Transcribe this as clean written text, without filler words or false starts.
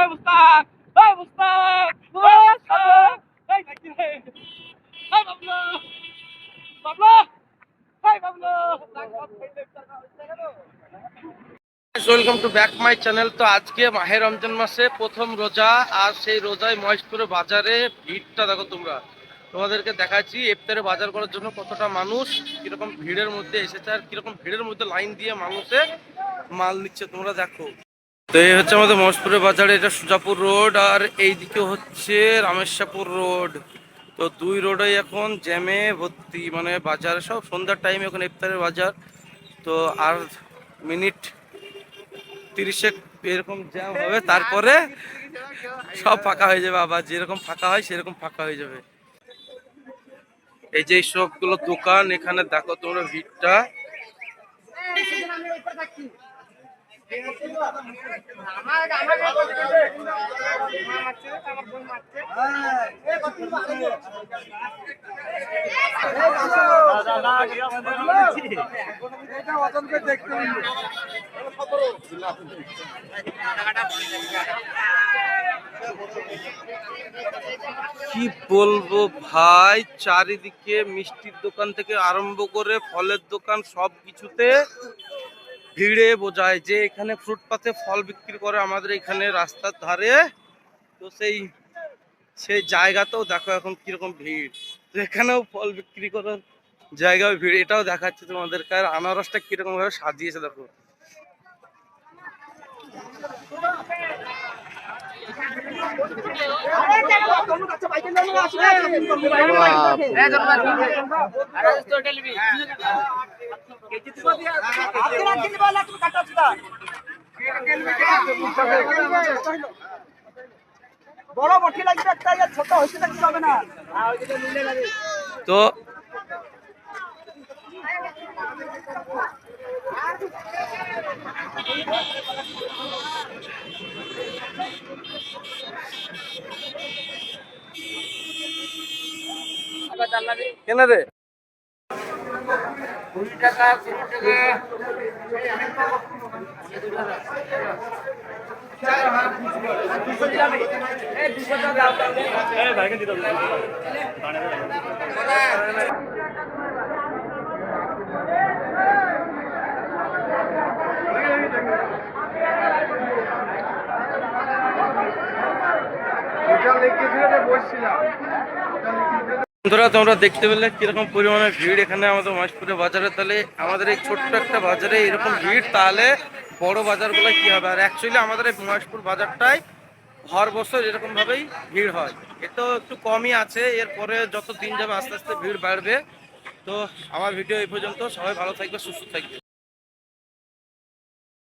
এই মুস্তাক, এই মুস্তাক, এই নাকি রে? এই বাবলু, বাবলু, এই Bablu. Welcome to back my channel. তো আজকে মাহে রমজান মাসে প্রথম রোজা, আর সেই রোজায় মহেশপুরে বাজারে ভিড়টা দেখো তোমরা। তোমাদেরকে দেখাচ্ছি ইফতারে বাজার করার জন্য কতটা মানুষ কিরকম ভিড়ের মধ্যে এসেছে, আর কিরকম ভিড়ের মধ্যে লাইন দিয়ে মানুষে মাল নিচ্ছে তোমরা দেখো। তো এই হচ্ছে আমাদের মহেশপুরের বাজারে, এটা সুজাপুর রোড, আর এইদিকে হচ্ছে রামেশ্বরপুর রোড। তো দুই রোডেই এখন জ্যামে ভর্তি, মানে বাজার সব সন্ধ্যার টাইমে এখন ইফতারের বাজার। তো আর মিনিট 30 এরকম জ্যাম হবে, তারপরে সব ফাঁকা হয়ে যাবে, আবার যেরকম ফাঁকা হয় সেরকম ফাঁকা হয়ে যাবে। এই যে সবগুলো দোকান, এখানে দেখো তোমরা ভিড়টা। কি বলবো ভাই, চারিদিকে মিষ্টির দোকান থেকে আরম্ভ করে ফলের দোকান সব কিছুতে ভিড়ে বোঝায় যে এখানে ফুটপাতে ফল বিক্রি করে আমাদের এখানে রাস্তার ধারে। তো সেই সেই জায়গাতেও দেখো এখন কিরকম ভিড়। তো এখানেও ফল বিক্রি করার জায়গায় ভিড়, এটাও দেখাচ্ছে তোমাদেরকে। আর আনারসটা কিরকম ভাবে সাজিয়েছে দেখো। বড় মঠি লাগবে একটা, ছোট হইতে থাকতে হবে না। তো কেন রে 20 টাকা 20 টাকা। বন্ধুরা তোমরা দেখতে পেলে কিরকম পরিমাণে ভিড় এখানে আমাদের মহেশপুরের বাজারে। তাহলে আমাদের এই ছোট্ট একটা বাজারে এরকম ভিড়, তাহলে বড় বাজারগুলো কি হবে? আর অ্যাকচুয়ালি আমাদের এই মহেশপুর বাজারটাই হর বছর এরকম ভাবেই ভিড় হয়। এতো একটু কমই আছে, এরপরে যত দিন যাবে আস্তে আস্তে ভিড় বাড়বে। তো আমার ভিডিও এই পর্যন্ত, সবাই ভালো থাকবে, সুস্থ থাকবে।